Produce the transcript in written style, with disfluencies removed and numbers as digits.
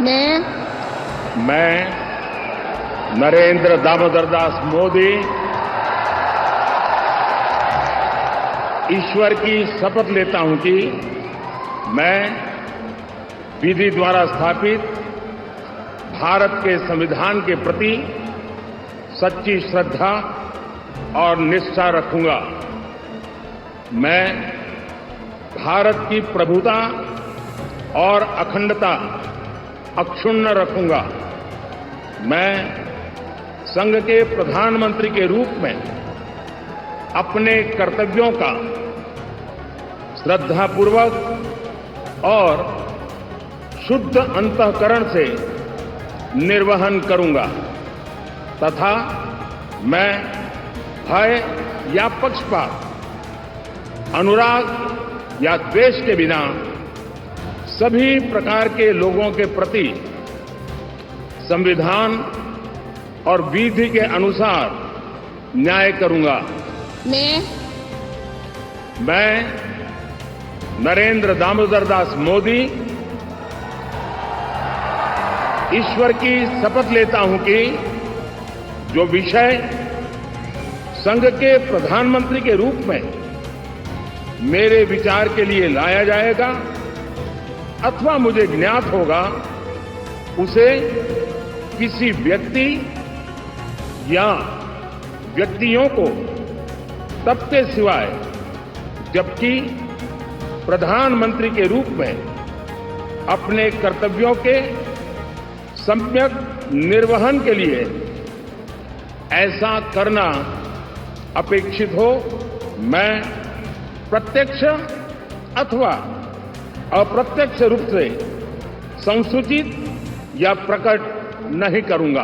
मैं नरेंद्र दामोदर दास मोदी ईश्वर की शपथ लेता हूं कि मैं विधि द्वारा स्थापित भारत के संविधान के प्रति सच्ची श्रद्धा और निष्ठा रखूंगा। मैं भारत की प्रभुता और अखंडता अक्षुण्ण रखूंगा। मैं संघ के प्रधानमंत्री के रूप में अपने कर्तव्यों का श्रद्धापूर्वक और शुद्ध अंतःकरण से निर्वहन करूंगा तथा मैं भय या पक्षपात, अनुराग या द्वेष के बिना सभी प्रकार के लोगों के प्रति संविधान और विधि के अनुसार न्याय करूंगा। मैं नरेंद्र दामोदर दास मोदी ईश्वर की शपथ लेता हूं कि जो विषय संघ के प्रधानमंत्री के रूप में मेरे विचार के लिए लाया जाएगा अथवा मुझे ज्ञात होगा, उसे किसी व्यक्ति या व्यक्तियों को तब के सिवाय जबकि प्रधानमंत्री के रूप में अपने कर्तव्यों के सम्यक निर्वहन के लिए ऐसा करना अपेक्षित हो, मैं प्रत्यक्ष अथवा अप्रत्यक्ष रूप से संसूचित या प्रकट नहीं करूंगा।